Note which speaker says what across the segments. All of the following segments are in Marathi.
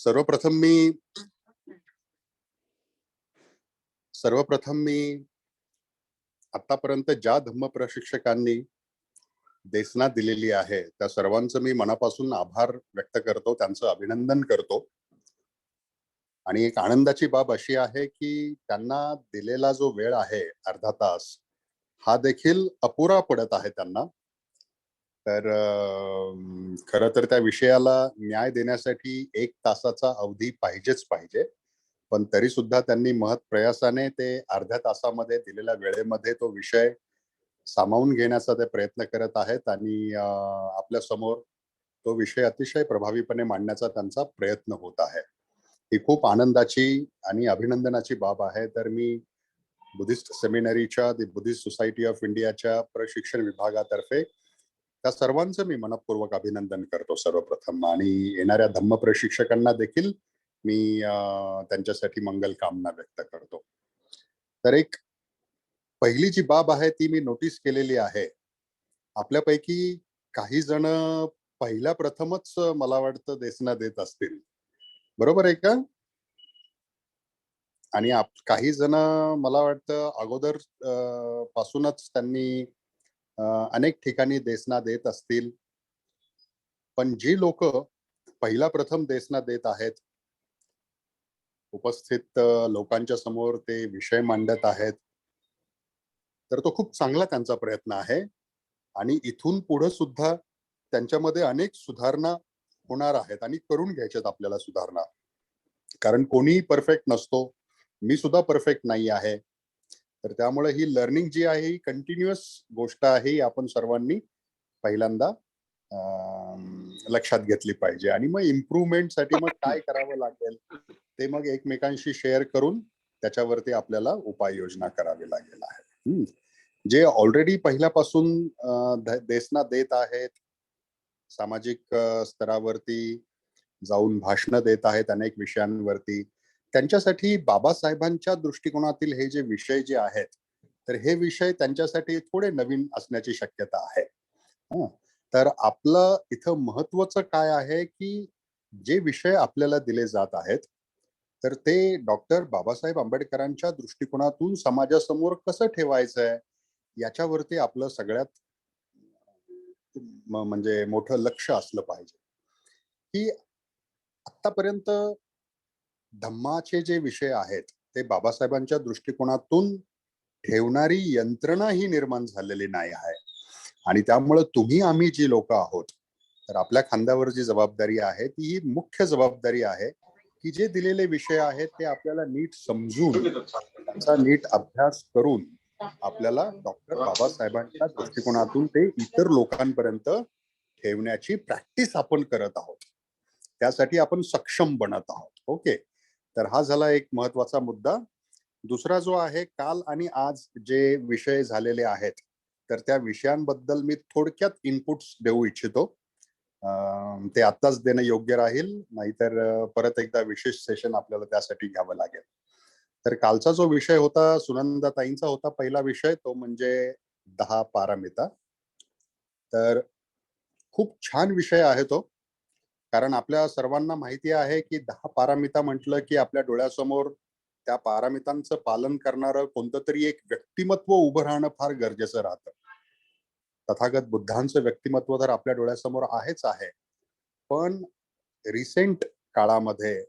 Speaker 1: सर्वप्रथम मी सर्वप्रथम मी आतापर्यंत ज्या धम्म प्रशिक्षकांनी देशना दिलेली आहे त्या सर्वांचं मी मनापासून आभार व्यक्त करतो, त्यांचं अभिनंदन करतो. आणि एक आनंदाची बाब अशी आहे की त्यांना दिलेला जो वेळ आहे अर्धा तास, हा देखील अपुरा पडत आहे त्यांना. तर खरं तर त्या विषयाला न्याय देण्यासाठी 1 तासाचा अवधी पाहिजेच पाहिजे. पण तरी सुद्धा त्यांनी महत्प्रयासाने ते अर्ध्या तासामध्ये दिलेल्या वेळेमध्ये तो विषय सामावून घेण्याचा ते प्रयत्न करत आहेत आणि आपल्या समोर तो विषय अतिशय प्रभावीपणे मांडण्याचा त्यांचा प्रयत्न होत आहे. ही खूप आनंदाची आणि अभिनंदनाची बाब आहे. तर मी बुद्धिस्ट सेमिनरीच्या द बुद्धिस्ट सोसायटी ऑफ इंडियाच्या प्रशिक्षण विभागातर्फे त्या सर्वांचं मी मनपूर्वक अभिनंदन करतो सर्वप्रथम, आणि येणाऱ्या धम्म प्रशिक्षकांना देखील मी त्यांच्यासाठी मंगल कामना व्यक्त करतो. तर एक पहिली जी बाब आहे ती मी नोटीस केलेली आहे. आपल्यापैकी काही जण पहिल्या प्रथमच मला वाटतं देशना देत असतील. बरोबर आहे का? आणि काही जण मला वाटतं अगोदर पासूनच त्यांनी अनेक ठिकाणी देशना देत असतील. पण जी लोक पहिला प्रथम देशना देत आहेत, उपस्थित लोकांच्या समोर ते विषय मांडत आहेत, तर तो खूप चांगला त्यांचा प्रयत्न आहे. आणि इथून पुढे सुद्धा त्यांच्यामध्ये अनेक सुधारणा होणार आहेत आणि करून घ्यायच्यात आपल्याला सुधारणा. कारण कोणीही परफेक्ट नसतो. मी सुद्धा परफेक्ट नाही आहे. तर त्यामुळे ही लर्निंग जी आहे ही कंटिन्युअस गोष्ट आहे. ही आपण सर्वांनी पहिल्यांदा लक्षात घेतली पाहिजे. आणि मग इम्प्रूव्हमेंटसाठी मग काय करावं लागेल ते मग एकमेकांशी शेअर करून त्याच्यावरती आपल्याला उपाययोजना करावी लागेल आहे. जे ऑलरेडी पहिल्यापासून देशना देत आहेत, सामाजिक स्तरावरती जाऊन भाषणं देत आहेत अनेक विषयांवरती, त्यांच्यासाठी बाबासाहेबांच्या दृष्टिकोनातील हे जे विषय जे आहेत, तर हे विषय त्यांच्यासाठी थोडे नवीन असण्याची शक्यता आहे. हं. तर आपलं इथं महत्वाचं काय आहे की जे विषय आपल्याला दिले जात आहेत, तर ते डॉक्टर बाबासाहेब आंबेडकरांच्या दृष्टिकोनातून समाजासमोर कसं ठेवायचंय याच्यावरती आपलं सगळ्यात म्हणजे मोठं लक्ष असलं पाहिजे. की आतापर्यंत धम्माचे जे विषय आहेत ते बाबासाहेबांच्या दृष्टिकोनातून ठेवणारी यंत्रणा ही निर्माण झालेली नाही आहे. आणि त्यामुळे तुम्ही आम्ही जी लोक आहोत, तर आपल्या खांद्यावर जी जबाबदारी आहे ती ही मुख्य जबाबदारी आहे की जे दिलेले विषय आहेत ते आपल्याला नीट समजून त्याचा नीट अभ्यास करून आपल्याला डॉक्टर बाबासाहेबांच्या दृष्टिकोनातून ते इतर लोकांपर्यंत ठेवण्याची प्रॅक्टिस आपण करत आहोत. त्यासाठी आपण सक्षम बनत आहोत. ओके. तर हा झाला एक महत्वाचा मुद्दा. दुसरा जो आहे, काल आणि आज जे विषय झालेले आहेत, तर त्या विषयांबद्दल मी थोडक्यात इनपुट्स देऊ इच्छितो. ते आत्ताच देणं योग्य राहील, नाहीतर परत एकदा विशेष सेशन आपल्याला त्यासाठी घ्यावं लागेल. तर कालचा जो विषय होता सुनंदाताईंचा होता पहिला विषय, तो म्हणजे 10 पारामिता. तर खूप छान विषय आहे तो. कारण आपल्या सर्वांना माहिती आहे की 10 पारामिता म्हटलं की आपल्या डोळ्यासमोर त्या पारामितांचं पालन करणारं कोणतं तरी एक व्यक्तिमत्व उभं राहणं फार गरजेचं राहतं. तथागत बुद्धांचं व्यक्तिमत्व तर आपल्या डोळ्यासमोर आहेच आहे. पण रिसेंट काळामध्ये,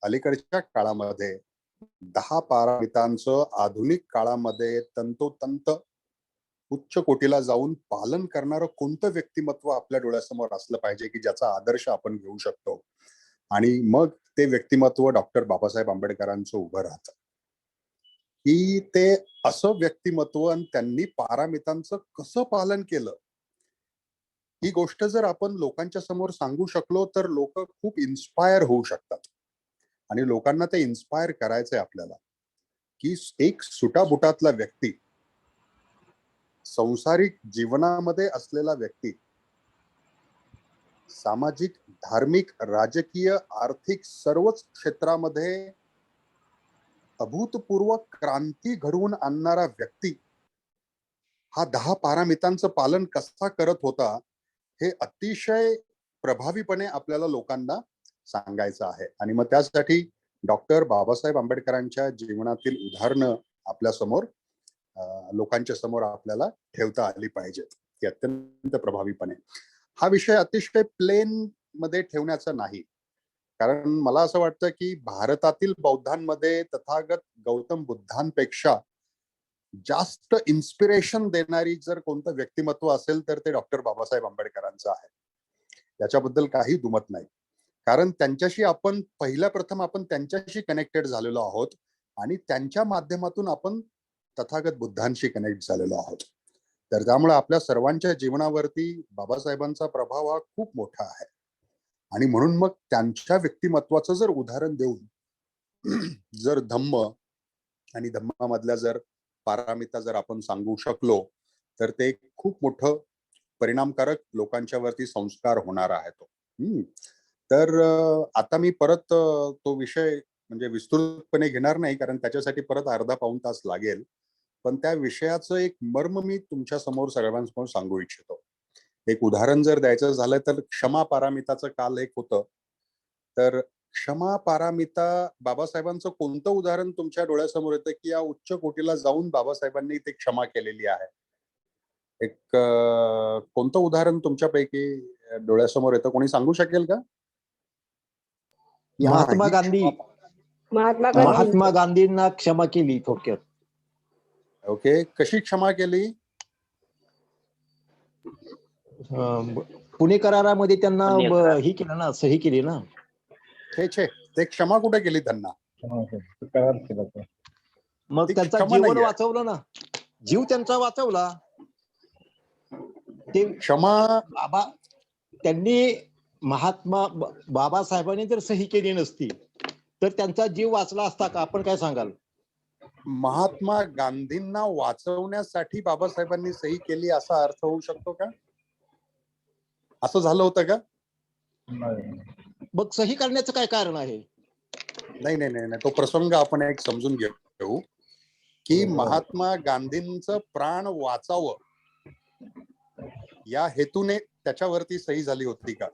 Speaker 1: अलीकडच्या काळामध्ये 10 पारामितांचं आधुनिक काळामध्ये तंतोतंत उच्च कोटीला जाऊन पालन करणारं कोणतं व्यक्तिमत्व आपल्या डोळ्यासमोर असलं पाहिजे की ज्याचा आदर्श आपण घेऊ शकतो. आणि मग ते व्यक्तिमत्व डॉक्टर बाबासाहेब आंबेडकरांचं उभं राहतं. की ते असं व्यक्तिमत्व आणि त्यांनी पारामितांचं कसं पालन केलं, ही गोष्ट जर आपण लोकांच्या समोर सांगू शकलो तर लोक खूप इन्स्पायर होऊ शकतात. आणि लोकांना ते इन्स्पायर करायचंय आपल्याला की एक सुटाबुटातला व्यक्ती, संसारिक जीवनामध्ये असलेला व्यक्ती, सामाजिक, धार्मिक, राजकीय, आर्थिक सर्वच क्षेत्रामध्ये अभूतपूर्व क्रांती घडवून आणणारा व्यक्ती हा 10 पारामितांचं पालन कसा करत होता, हे अतिशय प्रभावीपणे आपल्याला लोकांना सांगायचं आहे. आणि मग त्यासाठी डॉक्टर बाबासाहेब आंबेडकरांच्या जीवनातील उदाहरणं आपल्या समोर, लोकांच्या समोर आपल्याला ठेवता आली पाहिजेत, ती अत्यंत प्रभावीपणे. हा विषय अतिशय प्लेन मध्ये ठेवण्याचा नाही, कारण मला असं वाटतं की भारतातील बौद्धांमध्ये तथागत गौतम बुद्धांपेक्षा जास्त इन्स्पिरेशन देणारी जर कोणतं व्यक्तिमत्व असेल तर ते डॉक्टर बाबासाहेब आंबेडकरांचं आहे. याच्याबद्दल काही दुमत नाही, कारण त्यांच्याशी आपण प्रथम आपण त्यांच्याशी कनेक्टेड झालेलो आहोत आणि त्यांच्या माध्यमातून आपण तथागत बुद्धांशी कनेक्ट झालेलो आहोत. तर त्यामुळे आपल्या सर्वांच्या जीवनावरती बाबासाहेबांचा प्रभाव हा खूप मोठा आहे. आणि म्हणून मग त्यांच्या व्यक्तिमत्वाचं जर उदाहरण देऊन जर धम्म आणि धम्मामधल्या जर पारामिता जर आपण सांगू शकलो तर ते खूप मोठं परिणामकारक लोकांच्या वरती संस्कार होणार आहे तो. तर आता मी परत तो विषय म्हणजे विस्तृतपणे घेणार नाही, कारण त्याच्यासाठी परत अर्धा पाऊण तास लागेल. पण त्या विषयाचं एक मर्म मी तुमच्या समोर सर्वांसमोर सांगू इच्छितो. एक उदाहरण जर द्यायचं झालं तर क्षमा पारामिताचं काल एक होतं. तर क्षमा पारामिता बाबासाहेबांचं कोणतं उदाहरण तुमच्या डोळ्यासमोर येतं की या उच्च कोटीला जाऊन बाबासाहेबांनी ते क्षमा केलेली आहे? एक कोणतं उदाहरण तुमच्यापैकी डोळ्यासमोर येतं, कोणी सांगू शकेल का?
Speaker 2: महात्मा गांधी. महात्मा गांधींना क्षमा केली थोडक्यात.
Speaker 1: ओके, कशी क्षमा केली?
Speaker 2: पुणे करारामध्ये त्यांना ही केलं ना, सही केली ना.
Speaker 1: ते क्षमा कुठे केली त्यांना?
Speaker 2: मग त्यांचा जीवन वाचवलं ना, जीव त्यांचा वाचवला. ते
Speaker 1: क्षमा
Speaker 2: त्यांनी महात्मा बाबासाहेबांनी जर सही केली नसती तर त्यांचा जीव वाचला असता का? आपण काय सांगाल?
Speaker 1: महात्मा गांधींना वाचवण्यासाठी बाबासाहेबांनी सही केली असा अर्थ होऊ शकतो का? असं झालं होतं का?
Speaker 2: मग सही करण्याचं काय कारण आहे?
Speaker 1: नाही नाही नाही, तो प्रसंग आपण एक समजून घेऊ की महात्मा गांधींचं प्राण वाचावं या हेतूने त्याच्यावरती सही झाली होती का?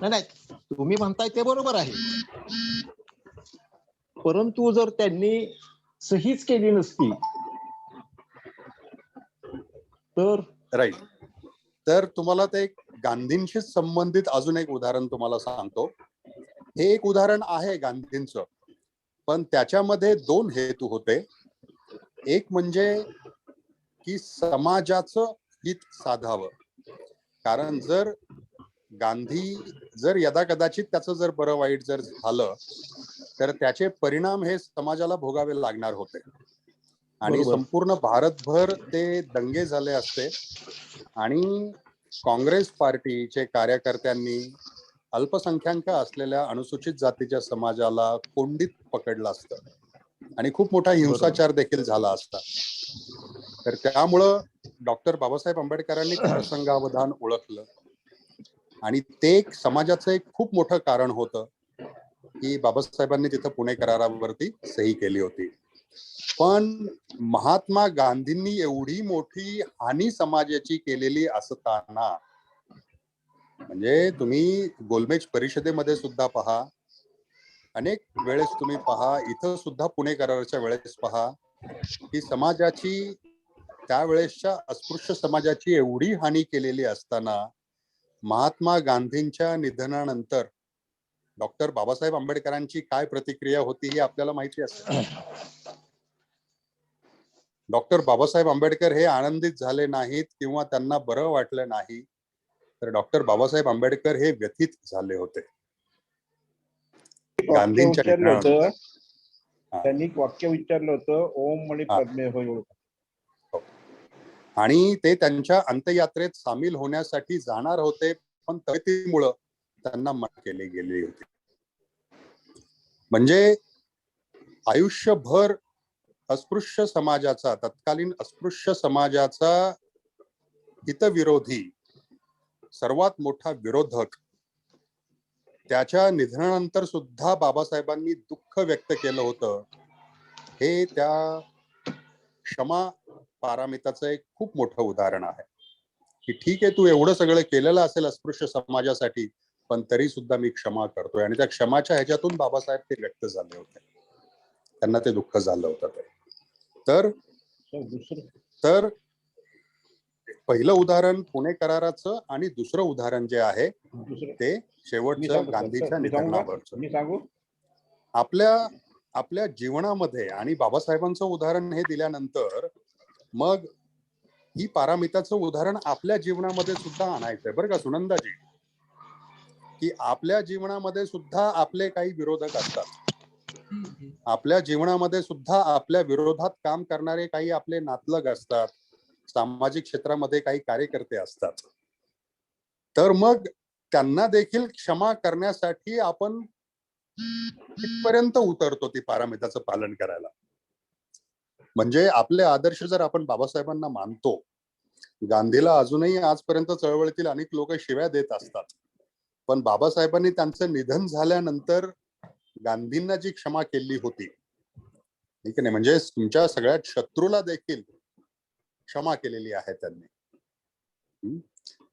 Speaker 2: नाही, तुम्ही म्हणताय ते बरोबर आहे, परंतु जर त्यांनी सहीच केली नसती तर?
Speaker 1: राईट. तर तुम्हाला ते गांधींशी संबंधित अजून एक उदाहरण तुम्हाला सांगतो. हे एक उदाहरण आहे गांधींचं, पण त्याच्यामध्ये दोन हेतू होते. एक म्हणजे की समाजाचं हित साधावं, कारण जर गांधी जर यदा कदाचित त्याचं जर बरं वाईट जर झालं तर त्याचे परिणाम हे समाजाला भोगावे लागणार होते आणि संपूर्ण भारतभर ते दंगे झाले असते आणि काँग्रेस पार्टीचे कार्यकर्त्यांनी अल्पसंख्याक असलेल्या अनुसूचित जातीच्या समाजाला कोंडीत पकडलं असतं आणि खूप मोठा हिंसाचार देखील झाला असता. तर त्यामुळं डॉक्टर बाबासाहेब आंबेडकरांनी प्रसंगावधान ओळखलं आणि ते समाजाचं एक खूप मोठं कारण होतं की बाबासाहेबांनी तिथं पुणे करारावरती सही केली होती. पण महात्मा गांधींनी एवढी मोठी हानी समाजाची केलेली असताना, म्हणजे तुम्ही गोलमेज परिषदेमध्ये सुद्धा पहा, अनेक वेळेस तुम्ही पहा, इथं सुद्धा पुणे कराराच्या वेळेस पहा की समाजाची त्यावेळेसच्या अस्पृश्य समाजाची एवढी हानी केलेली असताना महात्मा गांधींच्या निधनानंतर डॉक्टर बाबासाहेब आंबेडकरांची काय प्रतिक्रिया होती ही आपल्याला माहिती असते. डॉक्टर बाबासाहेब आंबेडकर हे आनंदित झाले नाहीत किंवा त्यांना बरं वाटलं नाही, तर डॉक्टर बाबासाहेब आंबेडकर हे व्यथित झाले होते गांधींच्या निधनानंतर.
Speaker 3: त्यांनी वाक्य विचारलं होतं, ओम मणी पद्मे होय,
Speaker 1: आणि ते त्यांच्या अंत्ययात्रेत सामील होण्यासाठी जाणार होते, पण तब्येतीमुळे त्यांना मना केली गेली होती. म्हणजे आयुष्यभर अस्पृश्य समाजाचा, तत्कालीन अस्पृश्य समाजाचा हितविरोधी सर्वात मोठा विरोधक, त्याच्या निधनानंतर सुद्धा बाबासाहेबांनी दुःख व्यक्त केलं होतं. हे त्या क्षमा पारामिताचं एक खूप मोठं उदाहरण आहे की ठीक आहे, तू एवढं सगळं केलेलं असेल अस्पृश्य समाजासाठी, पण तरी सुद्धा मी क्षमा करतोय. आणि त्या क्षमाच्या ह्याच्यातून बाबासाहेब ते व्यक्त झाले होते. त्यांना ते दुःख झालं होतं ते. तर
Speaker 3: दुसरं
Speaker 1: तर पहिलं उदाहरण पुणे कराराचं आणि दुसरं उदाहरण जे आहे
Speaker 3: दुसरं
Speaker 1: ते
Speaker 3: मी
Speaker 1: शेवटचं
Speaker 3: सांगू
Speaker 1: गांधीच्या
Speaker 3: मी सांगू का
Speaker 1: निधनावरचं.
Speaker 3: मी सांगू
Speaker 1: आपल्या जीवनामध्ये आणि बाबासाहेबांचं उदाहरण हे दिल्यानंतर मग ही पारामिताचं उदाहरण आपल्या जीवनामध्ये सुद्धा आणायचंय बरं का सुनंदाजी, की आपल्या जीवनामध्ये सुद्धा आपले काही विरोधक असतात. आपल्या जीवनामध्ये सुद्धा आपल्या विरोधात काम करणारे काही आपले नातलग असतात. सामाजिक क्षेत्रामध्ये काही कार्यकर्ते असतात. तर मग त्यांना देखील क्षमा करण्यासाठी आपण कितपर्यंत उतरतो ती पारामिताचं पालन करायला. म्हणजे आपले आदर्श जर आपण बाबासाहेबांना मानतो, गांधीला अजूनही आजपर्यंत चळवळीतील अनेक लोक शिव्या देत असतात, पण बाबासाहेबांनी त्यांचं निधन झाल्यानंतर गांधींना जी क्षमा केली होती, ठीक आहे, म्हणजे तुमच्या सगळ्या शत्रूला देखील क्षमा केलेली आहे त्यांनी.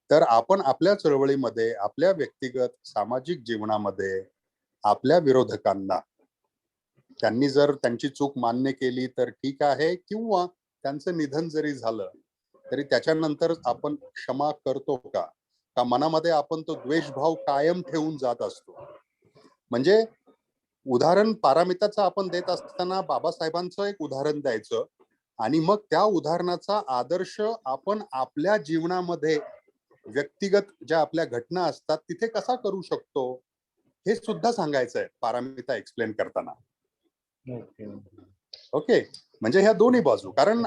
Speaker 1: तर आपण आपल्या चळवळीमध्ये, आपल्या व्यक्तिगत सामाजिक जीवनामध्ये आपल्या विरोधकांना त्यांनी जर त्यांची चूक मान्य केली तर ठीक आहे, किंवा त्यांचं निधन जरी झालं तरी त्याच्यानंतर आपण क्षमा करतो का? का मनामध्ये आपण तो द्वेषभाव कायम ठेवून जात असतो? म्हणजे उदाहरण पारामिताचं आपण देत असताना बाबासाहेबांचं एक उदाहरण द्यायचं आणि मग त्या उदाहरणाचा आदर्श आपण आपल्या जीवनामध्ये व्यक्तिगत ज्या आपल्या घटना असतात तिथे कसा करू शकतो हे सुद्धा सांगायचं आहे पारामिता एक्सप्लेन करताना. ओके, म्हणजे ह्या दोन्ही बाजू, कारण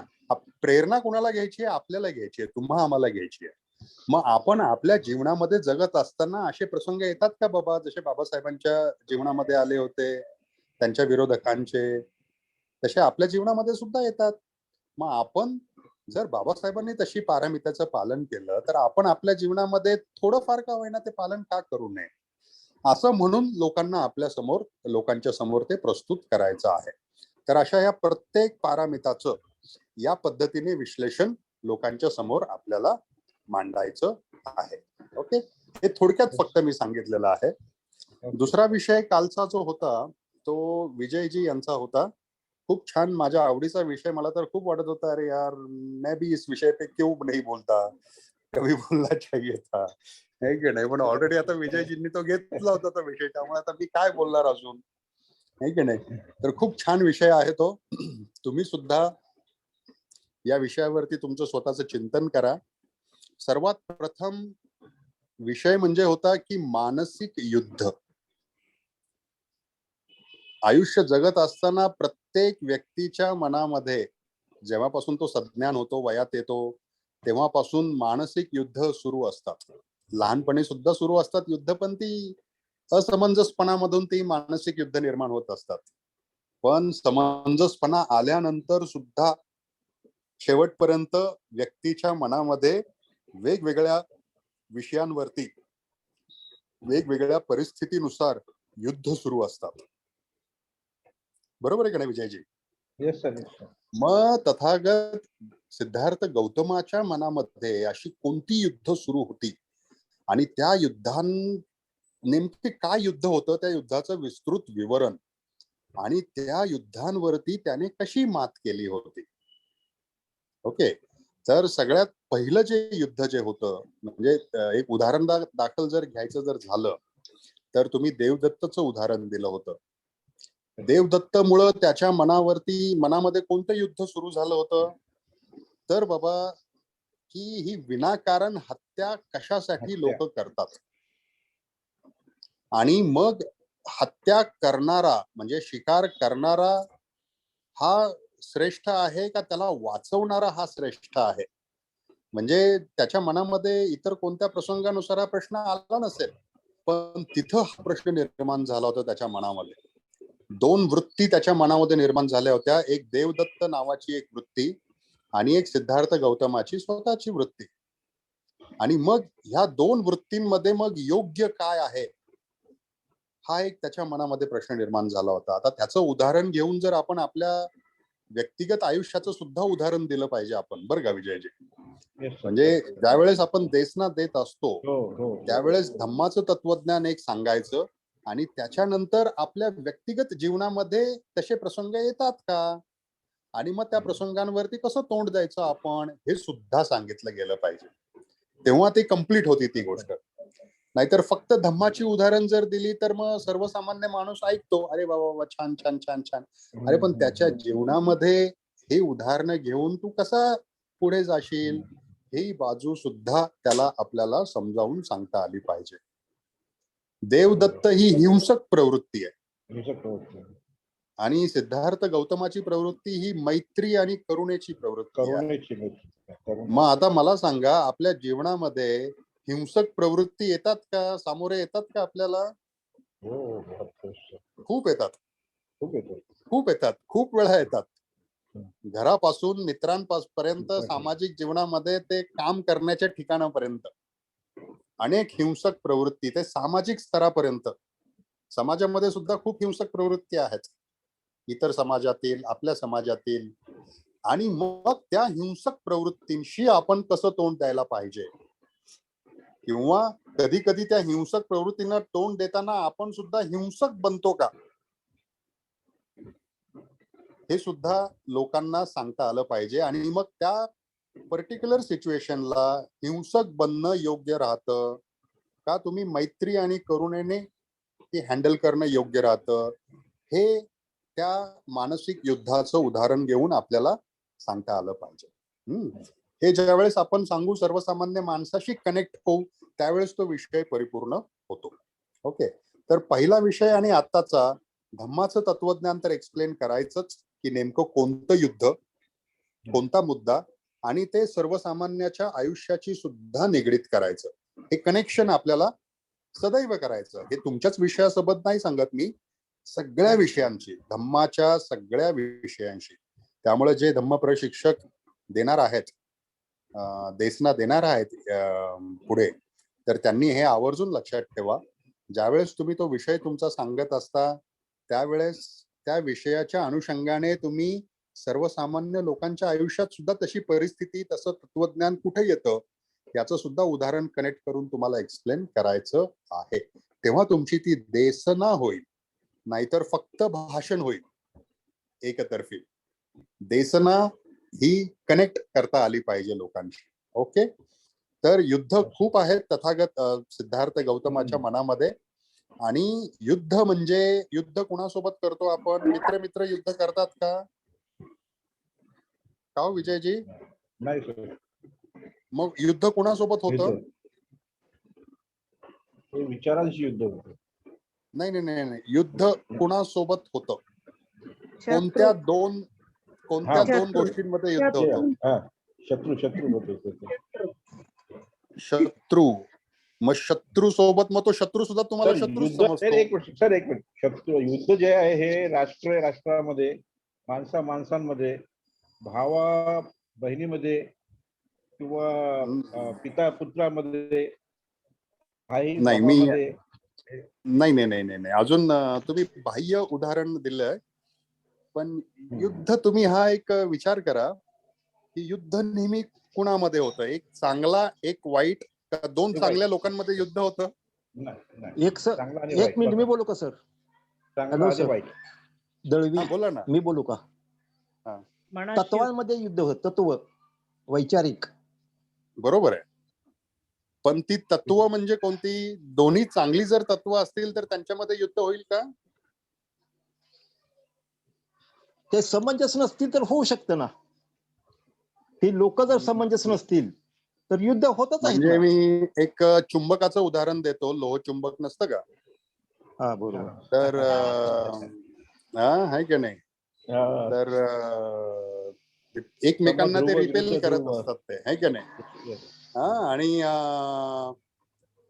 Speaker 1: प्रेरणा कोणाला घ्यायची आहे? आपल्याला घ्यायची आहे, तुम्हा आम्हाला घ्यायची आहे. मग आपण आपल्या जीवनामध्ये जगत असताना असे प्रसंग येतात का बाबा, जसे बाबासाहेबांच्या जीवनामध्ये आले होते, त्यांच्या विरोधकांचे, तसे आपल्या जीवनामध्ये सुद्धा येतात. मग आपण जर बाबासाहेबांनी तशी पारामिताचं पालन केलं तर आपण आपल्या जीवनामध्ये थोडंफार का होईना ते पालन का करू नये, असं म्हणून लोकांच्या समोर ते प्रस्तुत करायचं आहे. तर अशा या प्रत्येक पारामिताचं या पद्धतीने विश्लेषण लोकांच्या समोर आपल्याला मांडायचं आहे. ओके, हे थोडक्यात फक्त मी सांगितलेलं आहे. दुसरा विषय कालचा जो होता तो विजयजी यांचा होता. खूप छान, माझ्या आवडीचा विषय. मला तर खूप वाटत होता, अरे यार मैं भी इस विषय पे क्यों नहीं बोलता, कभी बोलना चाहिए था, है की नाही. पण ऑलरेडी आता विजयजींनी तो घेतला होता तो विषय, त्यामुळे आता मी काय बोलणार अजून, है की नाही. तर खूप छान विषय आहे तो. तुम्ही सुद्धा या विषयावरती तुमचं स्वतःचं चिंतन करा. सर्वात प्रथम विषय म्हणजे होता की मानसिक युद्ध. आयुष्य जगत असताना प्रत्येक व्यक्तीच्या मनामध्ये जेव्हापासून तो सज्ञान होतो, वयात येतो, तेव्हापासून मानसिक युद्ध सुरू असतात. लहानपणी सुद्धा सुरू असतात युद्ध, पण ती असमंजसपणामधून ती मानसिक युद्ध निर्माण होत असतात. पण समंजसपणा आल्यानंतर सुद्धा शेवटपर्यंत व्यक्तीच्या मनामध्ये वेगवेगळ्या विषयांवरती वेगवेगळ्या परिस्थितीनुसार युद्ध सुरू असतात. बरोबर आहे का नाही विजयजी?
Speaker 3: Yes sir.
Speaker 1: मग तथागत सिद्धार्थ गौतमाच्या मनामध्ये अशी कोणती युद्ध सुरू होती आणि त्या नेमके काय युद्ध होतं, त्या युद्धाचं विस्तृत विवरण आणि त्या युद्धांवरती त्याने कशी मात केली होती. ओके, तर सगळ्यात पहिलं जे युद्ध जे होतं, म्हणजे एक उदाहरण दाखल जर घ्यायचं जर झालं तर तुम्ही देवदत्तचं उदाहरण दिलं होतं. देवदत्तमुळं त्याच्या मनामध्ये कोणतं युद्ध सुरू झालं होतं, तर बाबा की ही विनाकारण हत्या कशासाठी लोक करतात, आणि मग हत्या करणारा म्हणजे शिकार करणारा हा श्रेष्ठ आहे का त्याला वाचवणारा हा श्रेष्ठ आहे. म्हणजे त्याच्या मनामध्ये इतर कोणत्या प्रसंगानुसार हा प्रश्न आला नसेल, पण तिथं हा प्रश्न निर्माण झाला होता त्याच्या मनामध्ये. दोन वृत्ती त्याच्या मनामध्ये निर्माण झाल्या होत्या, एक देवदत्त नावाची एक वृत्ती आणि एक सिद्धार्थ गौतमाची स्वतःची वृत्ती. आणि मग ह्या दोन वृत्तींमध्ये मग योग्य काय आहे, हा एक त्याच्या मनामध्ये प्रश्न निर्माण झाला होता. आता त्याचं उदाहरण घेऊन जर आपण आपल्या व्यक्तिगत आयुष्याचं सुद्धा उदाहरण दिलं पाहिजे आपण, बरं का विजयजी,
Speaker 3: Yes, sir.
Speaker 1: म्हणजे ज्यावेळेस आपण देसना देत असतो
Speaker 3: हो.
Speaker 1: त्यावेळेस धम्माचं तत्वज्ञान एक सांगायचं आणि त्याच्यानंतर आपल्या व्यक्तिगत जीवनामध्ये तसे प्रसंग येतात का आणि मग त्या प्रसंगांवरती कसं तोंड द्यायचं आपण हे सुद्धा सांगितलं गेलं पाहिजे, तेव्हा ती कम्प्लीट होती ती गोष्ट. नाहीतर फक्त धम्माची उदाहरण जर दिली तर मग सर्वसामान्य माणूस ऐकतो, अरे बाबा छान छान छान छान, अरे पण त्याच्या जीवनामध्ये ही उदाहरणं घेऊन तू कसा पुढे जाशील ही बाजू सुद्धा त्याला आपल्याला समजावून सांगता आली पाहिजे. देवदत्त ही हिंसक प्रवृत्ती आहे आणि सिद्धार्थ गौतमाची प्रवृत्ती ही मैत्री आणि करुणेची प्रवृत्ती आहे. मग आता मला सांगा, आपल्या जीवनामध्ये हिंसक प्रवृत्ती येतात का, सामोरे येतात का आपल्याला? खूप येतात, खूप येतात, खूप वेळा येतात. घरापासून मित्रांपर्यंत सामाजिक जीवनामध्ये ते काम करण्याच्या ठिकाणापर्यंत अनेक हिंसक प्रवृत्ती, ते सामाजिक स्तरापर्यंत. समाजामध्ये सुद्धा खूप हिंसक प्रवृत्ती आहेत, इतर समाजातील, आपल्या समाजातील. आणि मग त्या हिंसक प्रवृत्तींशी आपण कसं तोंड द्यायला पाहिजे, किंवा कधी कधी त्या हिंसक प्रवृत्तींना तोंड देताना आपण सुद्धा हिंसक बनतो का, हे सुद्धा लोकांना सांगता आलं पाहिजे. आणि मग त्या पर्टिक्युलर सिच्युएशनला हिंसक बनणं योग्य राहतं का, तुम्ही मैत्री आणि करुणेने ते हँडल करणं योग्य राहतं, हे त्या मानसिक युद्धाचं उदाहरण घेऊन आपल्याला सांगता आलं पाहिजे. हे ज्यावेळेस आपण सांगू, सर्वसामान्य माणसाशी कनेक्ट होऊ, त्यावेळेस तो विषय परिपूर्ण होतो. ओके, तर पहिला विषय आणि आत्ताचा धम्माचं तत्वज्ञान तर एक्सप्लेन करायचंच, की नेमकं कोणतं युद्ध, कोणता मुद्दा, आणि ते सर्वसामान्याच्या आयुष्याची सुद्धा निगडीत करायचं. हे कनेक्शन आपल्याला सदैव करायचं. हे तुमच्याच विषयासोबत नाही सांगत मी, सगळ्या विषयांची, धम्माच्या सगळ्या विषयांशी. त्यामुळे जे धम्म प्रशिक्षक देणार आहेत, देसना देणार आहेत पुढे, तर त्यांनी हे आवर्जून लक्षात ठेवा. ज्यावेळेस तुम्ही तो विषय तुमचा सांगत असता त्यावेळेस त्या विषयाच्या अनुषंगाने तुम्ही सर्वसामान्य लोकांच्या आयुष्यात सुद्धा तशी परिस्थिती, तसं तत्वज्ञान कुठे येतं याचं सुद्धा उदाहरण कनेक्ट करून तुम्हाला एक्सप्लेन करायचं आहे. तेव्हा तुमची ती देसना होईल, नाहीतर फक्त भाषण होईल एकतर्फी. देसना ही कनेक्ट करता आली पाहिजे लोकांशी. ओके, तर युद्ध खूप आहेत तथागत सिद्धार्थ गौतमाच्या मनामध्ये. आणि युद्ध म्हणजे, युद्ध कुणासोबत करतो आपण? मित्र मित्र युद्ध करतात का हो विजयजी?
Speaker 3: नाही सर.
Speaker 1: मग युद्ध कुणासोबत होतं?
Speaker 3: विचारांशी युद्ध होतं.
Speaker 1: नाही नाही नाही नाही, युद्ध कुणासोबत होतं? कोणत्या दोन गोष्टींमध्ये युद्ध होतं? शत्रू. मग शत्रू सोबत, मग तो शत्रू सुद्धा तुम्हाला शत्रू समजतो?
Speaker 3: एक मिनिट, शत्रू युद्ध जे आहे हे राष्ट्रामध्ये, माणसांमध्ये, भावा बहिणीमध्ये, किंवा पिता पुत्रामध्ये, आई बाबामध्ये.
Speaker 1: नाही, अजून तुम्ही बाह्य उदाहरण दिलंय, पण युद्ध तुम्ही हा एक विचार करा की युद्ध नेहमी कुणामध्ये होतं? एक चांगला, एक वाईट, का दोन चांगल्या लोकांमध्ये युद्ध होतं?
Speaker 2: एक मिनिट, मी बोलू का सर? हॅलो सर दळवी,
Speaker 1: बोला ना.
Speaker 2: मी बोलू का? तत्वांमध्ये युद्ध होत, तत्व वैचारिक.
Speaker 1: बरोबर आहे, पण ती तत्व म्हणजे कोणती? दोन्ही चांगली जर तत्व असतील तर त्यांच्यामध्ये युद्ध होईल का?
Speaker 2: ते समंजस नसतील तर होऊ शकतं ना. ही लोक जर समंजस नसतील तर युद्ध होतच आहे.
Speaker 1: म्हणजे मी एक चुंबकाचं उदाहरण देतो, लोह चुंबक नसतं का?
Speaker 2: हा बरोबर.
Speaker 1: तर आहे की नाही? तर एकमेकांना ते रिपेल करत असतात, ते आहे की नाही? आणि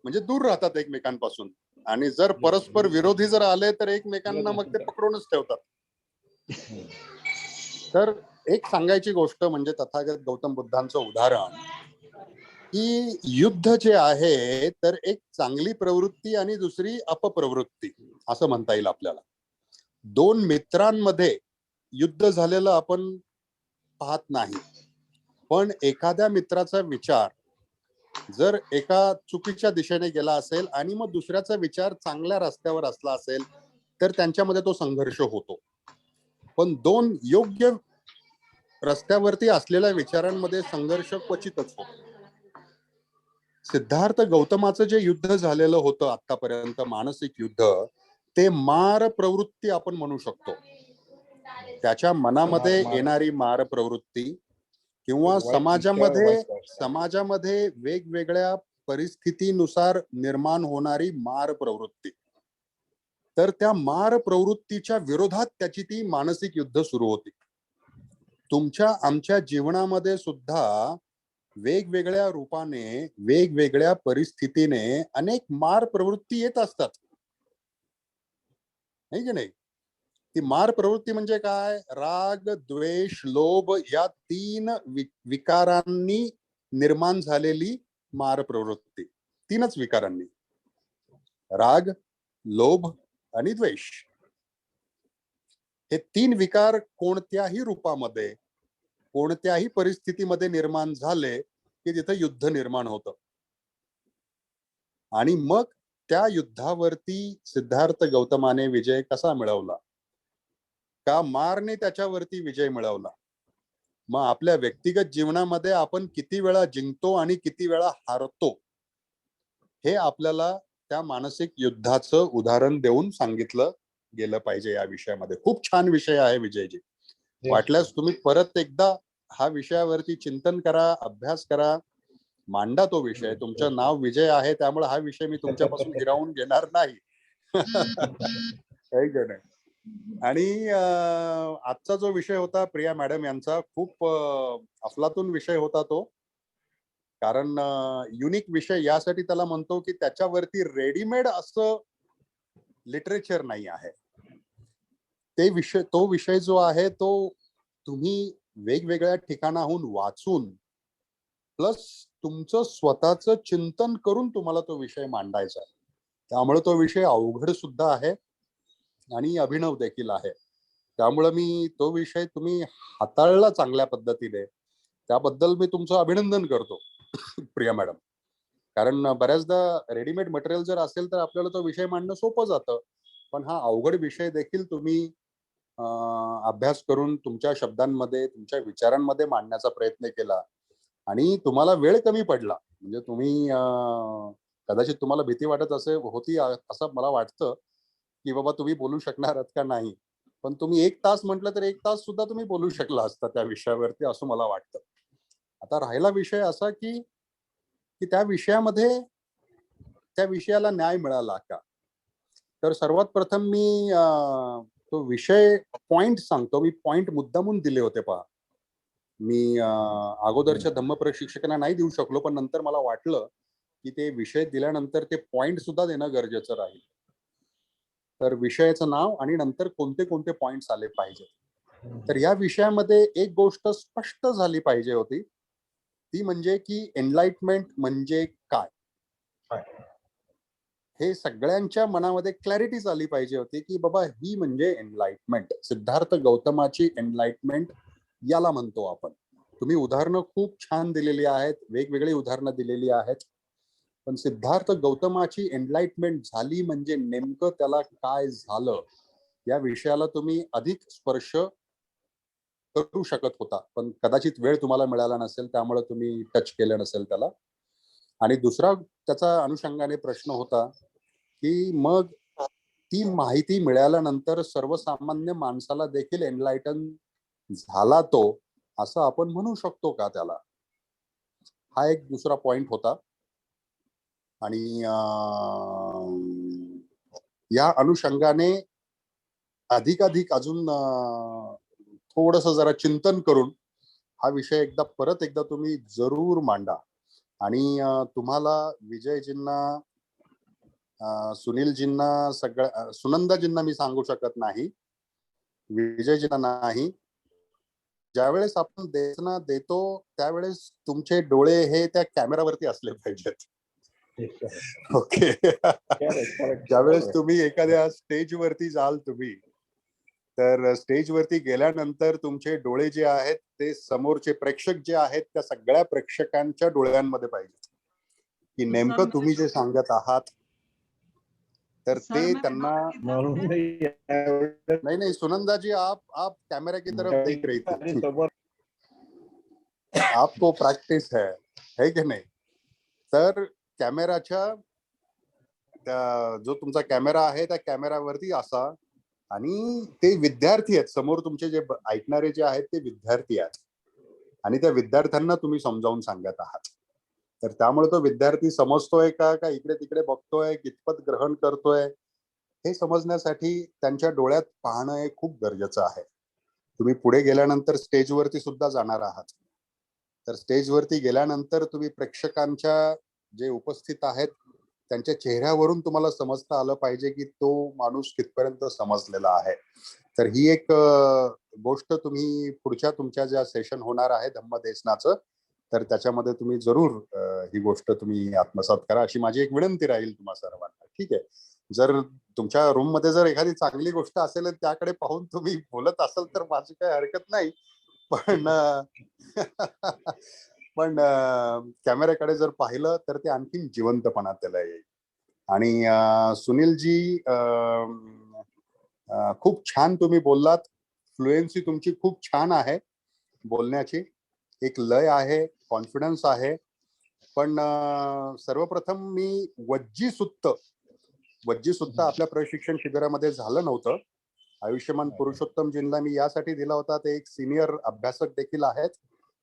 Speaker 1: म्हणजे दूर राहतात एकमेकांपासून, आणि जर परस्पर विरोधी जर आले तर एकमेकांना मग ते पकडूनच ठेवतात. तर एक सांगायची गोष्ट म्हणजे तथागत गौतम बुद्धांचं उदाहरण, की युद्ध जे आहे तर एक चांगली प्रवृत्ती आणि दुसरी अपप्रवृत्ती असं म्हणता येईल आपल्याला. दोन मित्रांमध्ये युद्ध झालेलं आपण पाहत नाही, पण एखाद्या मित्राचा विचार जर एका चुकीच्या दिशेने गेला असेल आणि मग दुसऱ्याचा विचार चांगल्या रस्त्यावर असला असेल तर त्यांच्यामध्ये तो संघर्ष होतो. पण दोन योग्य रस्त्यावरती असलेल्या विचारांमध्ये संघर्ष क्वचितच होतो. सिद्धार्थ गौतमाचं जे युद्ध झालेलं होतं आतापर्यंत, मानसिक युद्ध, ते मार प्रवृत्ती आपण म्हणू शकतो. त्याच्या मनामध्ये येणारी मार प्रवृत्ती किंवा समाजामध्ये वेगवेगळ्या परिस्थितीनुसार निर्माण होणारी मार प्रवृत्ती, तर त्या मार प्रवृत्तीच्या विरोधात त्याची ती मानसिक युद्ध सुरू होती. तुमच्या आमच्या जीवनामध्ये सुद्धा वेगवेगळ्या रूपाने, वेगवेगळ्या परिस्थितीने अनेक मार प्रवृत्ती येत असतात, नाही की नाही? ती मार प्रवृत्ती म्हणजे काय? राग, द्वेष, लोभ या तीन विकारांनी निर्माण झालेली मार प्रवृत्ती. तीनच विकारांनी, राग, लोभ आणि द्वेष. हे तीन विकार कोणत्याही रूपामध्ये, कोणत्याही परिस्थितीमध्ये निर्माण झाले की तिथे युद्ध निर्माण होतं. आणि मग त्या युद्धावरती सिद्धार्थ गौतमाने विजय कसा मिळवला? का मारने त्याच्यावरती विजय मिळवला? मग आपल्या व्यक्तिगत जीवनामध्ये आपण किती वेळा जिंकतो आणि किती वेळा हारतो, हे आपल्याला त्या मानसिक युद्धाचं उदाहरण देऊन सांगितलं गेलं पाहिजे या विषयामध्ये. खूप छान विषय आहे विजयजी. वाटल्यास तुम्ही परत एकदा हा विषयावरती चिंतन करा, अभ्यास करा, मांडा तो विषय. तुमचं नाव विजय आहे त्यामुळे हा विषय मी तुमच्यापासून हिरावून घेणार नाही. है की नाही? आणि आजचा जो विषय होता प्रिया मॅडम यांचा, खूप अफलातून विषय होता तो. कारण युनिक विषय यासाठी त्याला म्हणतो की त्याच्यावरती रेडीमेड असं लिटरेचर नाही आहे. तो विषय जो आहे तो तुम्ही वेगवेगळ्या ठिकाणाहून वाचून प्लस तुमचं स्वतःचं चिंतन करून तुम्हाला तो विषय मांडायचा आहे. त्यामुळे तो विषय अवघड सुद्धा आहे आणि अभिनव देखील आहे. त्यामुळे मी तो विषय तुम्ही हाताळला चांगल्या पद्धतीने, त्याबद्दल मी तुमचं अभिनंदन करतो प्रिया मॅडम. कारण बऱ्याचदा रेडीमेड मटेरियल जर असेल तर आपल्याला तो विषय मांडणं सोपं जातं, पण हा अवघड विषय देखील तुम्ही अभ्यास करून तुमच्या शब्दांमध्ये, तुमच्या विचारांमध्ये मांडण्याचा प्रयत्न केला. आणि तुम्हाला वेळ कमी पडला, म्हणजे तुम्ही कदाचित तुम्हाला भीती वाटत होती असं मला वाटतं की बाबा तुम्ही बोलू शकणार आहात का नाही, पण तुम्ही 1 तास म्हटलं तर 1 तास सुद्धा तुम्ही बोलू शकला असता त्या विषयावरती, असं मला वाटतं. आता राहिला विषय असा की की त्या विषयामध्ये त्या विषयाला न्याय मिळाला का? तर सर्वात प्रथम मी तो विषय पॉइंट सांगतो. मी पॉइंट मुद्दामून दिले होते पहा. मी अगोदरच्या धम्म प्रशिक्षकांना नाही देऊ शकलो, पण नंतर मला वाटलं की ते विषय दिल्यानंतर ते पॉइंट सुद्धा देणं गरजेचं राहील. तर विषयाचं नाव आणि नंतर कोणते कोणते पॉइंट्स आले पाहिजे. तर या विषयामध्ये एक गोष्ट स्पष्ट झाली पाहिजे होती, ती म्हणजे की एनलाइटमेंट म्हणजे काय, हे सगळ्यांच्या मनामध्ये क्लॅरिटी झाली पाहिजे होती की बाबा ही म्हणजे एनलाइटमेंट. सिद्धार्थ गौतमाची एनलाइटमेंट याला म्हणतो आपण. तुम्ही उदाहरणं खूप छान दिलेली आहेत, वेगवेगळी उदाहरणं दिलेली आहेत, पण सिद्धार्थ गौतमाची एनलाइटमेंट झाली म्हणजे नेमकं त्याला काय झालं या विषयाला तुम्ही अधिक स्पर्श करू शकत होता, पण कदाचित वेळ तुम्हाला मिळाला नसेल, त्यामुळे तुम्ही टच केलं नसेल त्याला. आणि दुसरा त्याचा अनुषंगाने प्रश्न होता की मग ती माहिती मिळाल्यानंतर सर्वसामान्य माणसाला देखील एनलाइटन झाला तो, असं आपण म्हणू शकतो का त्याला? हा एक दुसरा पॉइंट होता. आणि या अनुषंगाने अधिकाधिक अजून थोडंसं जरा चिंतन करून हा विषय परत एकदा तुम्ही जरूर मांडा. आणि तुम्हाला विजयजींना, सुनीलजींना, सुनंदाजींना मी सांगू शकत नाही, विजयजींना नाही. ज्यावेळेस आपण देशना देतो त्यावेळेस तुमचे डोळे हे त्या कॅमेरावरती असले पाहिजेत. ओके. ज्यावेळेस तुम्ही एखाद्या स्टेजवरती जाल तुम्ही, तर स्टेजवरती गेल्यानंतर तुमचे डोळे जे आहेत ते समोरचे प्रेक्षक जे आहेत त्या सगळ्या प्रेक्षकांच्या डोळ्यांमध्ये पाहिजे की
Speaker 4: तो
Speaker 1: नेमकं
Speaker 4: सर
Speaker 1: तुम्ही जे सांगत आहात तर
Speaker 4: सर
Speaker 1: ते
Speaker 4: मेरे
Speaker 1: त्यांना
Speaker 4: डोळे किधर
Speaker 3: म्हणून
Speaker 4: है?
Speaker 3: यावेळेस
Speaker 1: नहीं नहीं सुनंदा जी आप कैमरा की तरफ देख रही
Speaker 3: आणि
Speaker 1: थी
Speaker 3: समोर
Speaker 1: आपको प्रॅक्टिस है की नाही तर कॅमेराच्या जो तुमचा कॅमेरा आहे त्या कॅमेरावरती असा आणि ते विद्यार्थी आहेत समोर तुमचे जे ऐकणारे जे आहेत ते विद्यार्थी आहेत आणि त्या विद्यार्थ्यांना तुम्ही समजावून सांगत आहात तर त्यामुळे तो विद्यार्थी समजतोय का इकडे तिकडे बघतोय कितपत ग्रहण करतोय हे समजण्यासाठी त्यांच्या डोळ्यात पाहणं हे खूप गरजेचं आहे तुम्ही पुढे गेल्यानंतर स्टेजवरती सुद्धा जाणार आहात तर स्टेजवरती गेल्यानंतर तुम्ही प्रेक्षकांच्या जे उपस्थित आहेत त्यांच्या चेहऱ्यावरून तुम्हाला समजता आलं पाहिजे की तो माणूस कितपर्यंत समजलेला आहे तर ही एक गोष्ट तुम्ही पुढच्या तुमच्या ज्या सेशन होणार आहे धम्मदेशनाचं तर त्याच्यामध्ये तुम्ही जरूर ही गोष्ट तुम्ही आत्मसात करा अशी माझी एक विनंती राहील तुम्हा सर्वांना ठीक आहे जर तुमच्या रूम मध्ये जर एखादी चांगली गोष्ट असेल आणि त्याकडे पाहून तुम्ही बोलत असाल तर माझी काही हरकत नाही पण पण कॅमेऱ्याकडे जर पाहिलं तर ते आणखीन जिवंतपणा त्याला येईल आणि सुनीलजी खूप छान तुम्ही बोललात फ्लुएन्सी तुमची खूप छान आहे बोलण्याची एक लय आहे कॉन्फिडन्स आहे पण सर्वप्रथम मी वज्जी सुत्त आपल्या प्रशिक्षण शिबिरामध्ये झालं नव्हतं आयुष्यमान पुरुषोत्तमजींना मी यासाठी दिला होता ते एक सिनियर अभ्यासक देखील आहेत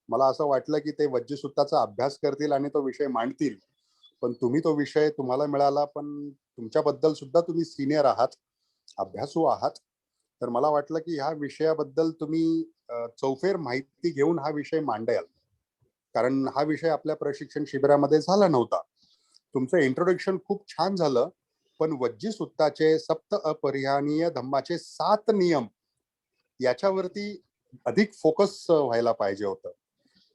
Speaker 1: मला असं वाटलं की ते वज्जी सुत्ताचा अभ्यास करतील आणि तो विषय मांडतील पण तुम्ही तो विषय तुम्हाला मिळाला पण तुमच्याबद्दल सुद्धा तुम्ही सिनियर आहात अभ्यासू आहात तर मला वाटलं की ह्या विषयाबद्दल तुम्ही चौफेर माहिती घेऊन हा विषय मांडाल कारण हा विषय आपल्या प्रशिक्षण शिबिरामध्ये झाला नव्हता तुमचं इंट्रोडक्शन खूप छान झालं पण वज्जी सुत्ताचे सप्त अपरिहानीय धम्माचे 7 नियम याच्यावरती अधिक फोकस व्हायला पाहिजे होतं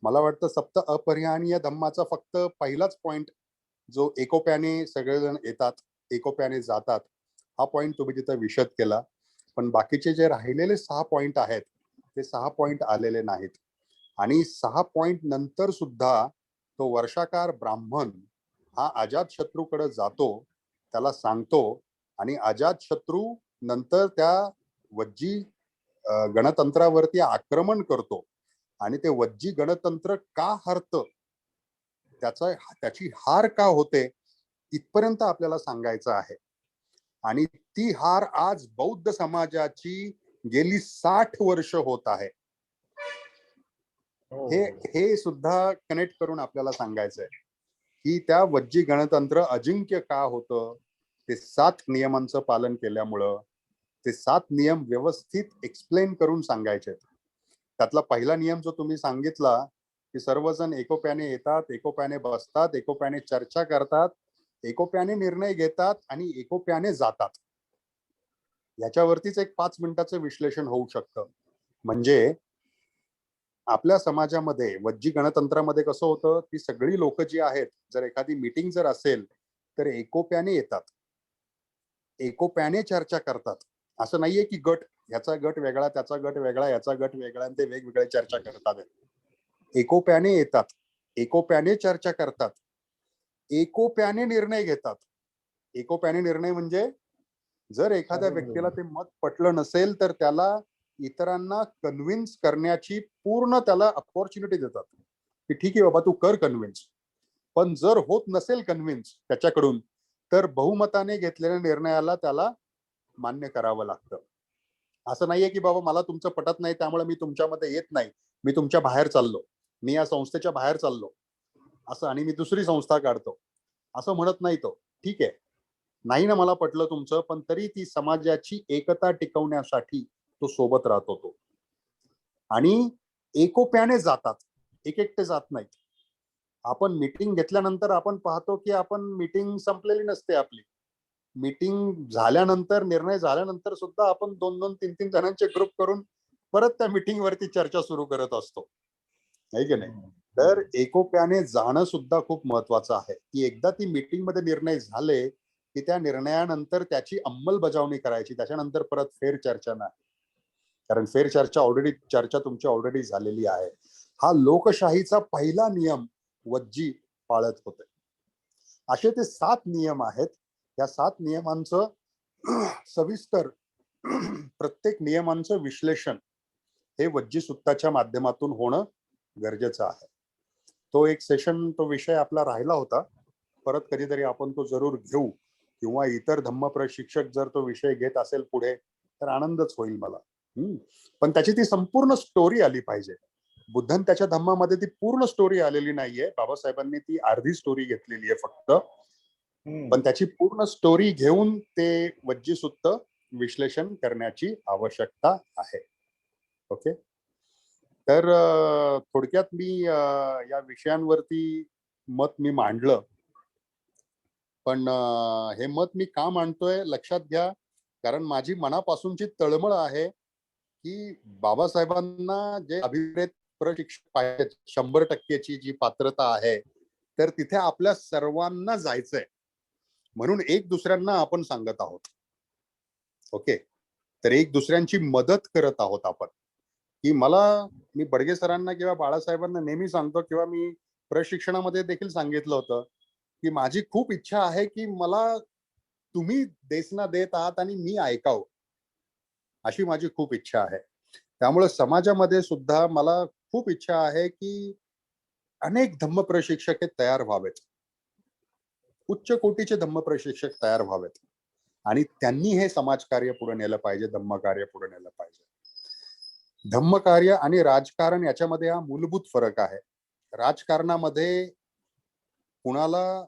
Speaker 1: मला वाटतं सप्त अपरिहानीय धम्माचा फक्त पहिलाच पॉइंट जो एकोप्याने सगळेजण येतात एकोप्याने जातात हा पॉइंट तुम्ही तिथं विशद केला पण बाकीचे जे राहिलेले 6 पॉइंट आहेत ते 6 पॉइंट आलेले नाहीत आणि 6 पॉइंट नंतर सुद्धा तो वर्षाकार ब्राह्मण हा अजात शत्रूकडे जातो त्याला सांगतो आणि अजात शत्रू नंतर त्या वज्जी गणतंत्रावरती आक्रमण करतो आणि ते वज्जी गणतंत्र का हरतं त्याची हार का होते इथपर्यंत आपल्याला सांगायचं आहे आणि ती हार आज बौद्ध समाजाची गेली 60 वर्ष होत आहे हे सुद्धा कनेक्ट करून आपल्याला सांगायचंय की त्या वज्जी गणतंत्र अजिंक्य का होतं ते 7 नियमांचं पालन केल्यामुळं ते 7 नियम व्यवस्थित एक्सप्लेन करून सांगायचे त्यातला पहिला नियम जो तुम्ही सांगितला की सर्वजण एकोप्याने येतात एकोप्याने बसतात एकोप्याने चर्चा करतात एकोप्याने निर्णय घेतात आणि एकोप्याने जातात याच्यावरतीच एक 5 मिनिटाचं विश्लेषण होऊ शकतं म्हणजे आपल्या समाजामध्ये वज्जी गणतंत्रामध्ये कसं होतं की सगळी लोक जी आहेत जर एखादी मीटिंग जर असेल तर एकोप्याने येतात एकोप्याने चर्चा करतात असं नाहीये की गट ह्याचा गट वेगळा त्याचा गट वेगळा याचा गट वेगळा आणि ते वेगवेगळे चर्चा करतात एकोप्याने येतात एकोप्याने चर्चा करतात एकोप्याने निर्णय घेतात एकोप्याने निर्णय म्हणजे जर एखाद्या व्यक्तीला ते मत पटलं नसेल तर त्याला इतरांना कन्व्हिन्स करण्याची पूर्ण त्याला अपॉर्च्युनिटी देतात की ठीक आहे बाबा तू कर कन्व्हिन्स पण जर होत नसेल कन्व्हिन्स त्याच्याकडून तर बहुमताने घेतलेल्या निर्णयाला त्याला मान्य करावं लागतं असं नाहीये की बाबा मला तुमचं पटत नाही त्यामुळे मी तुमच्यामध्ये येत नाही मी तुमच्या बाहेर चाललो मी या संस्थेच्या बाहेर चाललो असं आणि मी दुसरी संस्था काढतो असं म्हणत नाही तो ठीक आहे नाही ना मला पटलं तुमचं पण तरी ती समाजाची एकता टिकवण्यासाठी तो सोबत राहतो तो आणि एकोप्याने जातात एकटे जात नाहीत आपण मीटिंग घेतल्यानंतर आपण पाहतो की आपण मीटिंग संपलेली नसते आपली मीटिंग झाल्यानंतर निर्णय झाल्यानंतर सुद्धा आपण 2-2, 3-3 जणांचे ग्रुप करून परत त्या मीटिंग वरती चर्चा सुरू करत असतो आहे की नाही तर एकोप्याने जाणं सुद्धा खूप महत्वाचं आहे की एकदा ती मीटिंग मध्ये निर्णय झाले की त्या निर्णयानंतर त्याची अंमलबजावणी करायची त्याच्यानंतर परत फेर चर्चा नाही कारण फेर चर्चा तुमची ऑलरेडी झालेली आहे. हा लोकशाहीचा पहिला नियम वज्जी पाळत होते. असे ते 7 नियम आहेत. या 7 नियमांचं सविस्तर प्रत्येक नियमांचं विश्लेषण हे वज्जी सुत्ताच्या माध्यमातून होणं गरजेचं आहे. तो एक सेशन, तो विषय आपला राहिला होता. परत कधीतरी आपण तो जरूर घेऊ, किंवा इतर धम्म प्रशिक्षक जर तो विषय घेत असेल पुढे तर आनंदच होईल मला. पण त्याची ती संपूर्ण स्टोरी आली पाहिजे. बुद्धन त्याच्या धम्मामध्ये ती पूर्ण स्टोरी आलेली नाहीये. बाबासाहेबांनी ती अर्धी स्टोरी घेतलेली आहे फक्त. पण त्याची पूर्ण स्टोरी घेऊन ते वज्जी सुत्त विश्लेषण करण्याची आवश्यकता आहे. ओके. तर थोडक्यात मी या विषयांवरती मत मी मांडलं. पण हे मत मी का मांडतोय लक्षात घ्या, कारण माझी मनापासूनची तळमळ आहे की बाबासाहेबांना जे अभिप्रेत प्रशिक्षक पाहिजे 100% जी पात्रता आहे, तर तिथे आपल्या सर्वांना जायचंय. म्हणून एक दुसऱ्यांना आपण सांगत आहोत. ओके. तर एक दुसऱ्यांची मदत करत आहोत आपण. की मी बडगे सरांना किंवा बाळासाहेबांना नेहमी सांगतो, किंवा मी प्रशिक्षणामध्ये देखील सांगितलं होतं की माझी खूप इच्छा आहे की मला तुम्ही देसना देत आहात आणि मी ऐकावं, अशी माझी खूप इच्छा आहे. त्यामुळे समाजामध्ये सुद्धा मला खूप इच्छा आहे की अनेक धम्म प्रशिक्षक हे तयार व्हावेत. उच्च कोटीचे धम्म प्रशिक्षक तयार व्हावेत आणि त्यांनी हे समाजकार्य पुढे नेलं पाहिजे, धम्म कार्य पुढे नेलं पाहिजे. धम्मकार्य आणि राजकारण याच्यामध्ये हा मूलभूत फरक आहे. राजकारणामध्ये कुणाला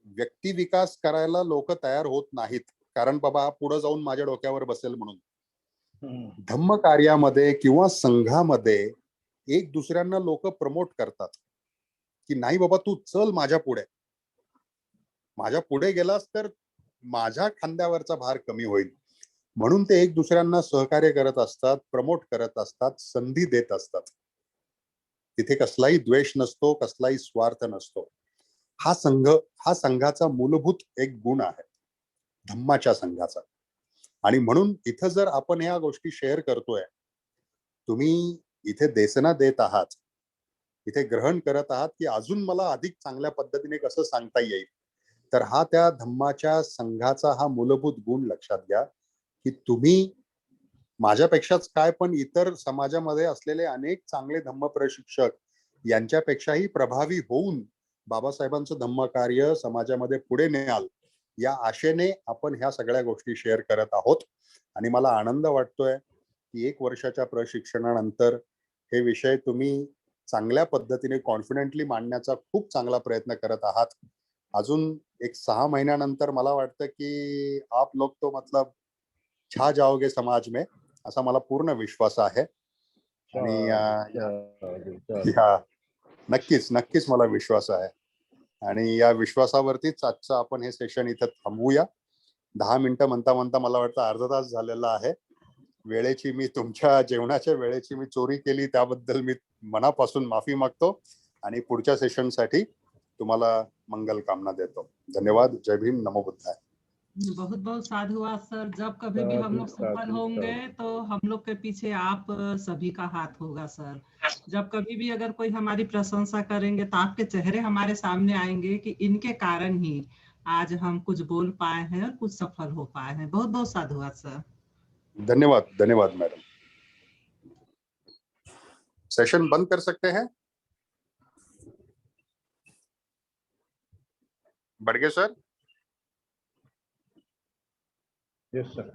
Speaker 1: व्यक्ती विकास करायला लोक तयार होत नाहीत, कारण बाबा पुढे जाऊन माझ्या डोक्यावर बसेल म्हणून. धम्म कार्यामध्ये किंवा संघामध्ये एक दुसऱ्यांना लोक प्रमोट करतात की नाही बाबा तू चल माझ्या पुढे गेलास तर माझ्या खांद्यावरचा भार कमी होईल. म्हणून ते एक दुसऱ्यांना सहकार्य करत असतात, प्रमोट करत असतात, संधी देत असतात. तिथे कसलाही द्वेष नसतो, कसलाही स्वार्थ नसतो. हा संघाचा मूलभूत एक गुण आहे, धम्माच्या संघाचा. आणि म्हणून इथं जर आपण ह्या गोष्टी शेअर करतोय, तुम्ही इथे देसना देत आहात, इथे ग्रहण करत आहात की अजून मला अधिक चांगल्या पद्धतीने कसं सांगता येईल, तर हा त्या धम्माच्या संघाचा हा मूलभूत गुण लक्षात घ्या की तुम्ही माझ्यापेक्षाच काय, पण इतर समाजामध्ये असलेले अनेक चांगले धम्म प्रशिक्षक यांच्यापेक्षाही प्रभावी होऊन बाबासाहेबांचं धम्म कार्य समाजामध्ये पुढे न्याल, या आशेने आपण ह्या सगळ्या गोष्टी शेअर करत आहोत. आणि मला आनंद वाटतोय की 1 वर्षाच्या प्रशिक्षणानंतर हे विषय तुम्ही चांगल्या पद्धतीने कॉन्फिडेंटली मांडण्याचा खूप चांगला प्रयत्न करत आहात. अजून एक 6 महिन्यानंतर मला वाटतं की आप लोग तो मतलब छा जाओगे समाज में, असा मला पूर्ण विश्वास आहे. आणि नक्कीच मला विश्वास आहे. आणि या विश्वासावरतीच आजचं आपण हे सेशन इथं थांबवूया. 10 मिनिटं म्हणता म्हणता मला वाटतं अर्धा तास झालेला आहे. तुमच्या जेवणाच्या वेळेची मी चोरी केली, त्याबद्दल मी मनापासून माफी मागतो आणि पुढच्या सेशनसाठी तुम्हाला मंगल कामना देतो. धन्यवाद. जय भीम. नमो बुद्धाय.
Speaker 4: बहुत बहुत साधुवाद सर। जब कभी भी हम लोग सफल होंगे तो हम लोग के पीछे आप सभी का हाथ होगा सर। जब कभी भी अगर कोई हमारी प्रशंसा करेंगे तो आपके चेहरे हमारे सामने आएंगे कि इनके कारण ही आज हम कुछ बोल पाए हैं और कुछ सफल हो पाए हैं। बहुत बहुत साधुवाद सर।
Speaker 1: धन्यवाद मैडम। सेशन बंद कर सकते हैं बड़गे सर?
Speaker 3: Yes sir.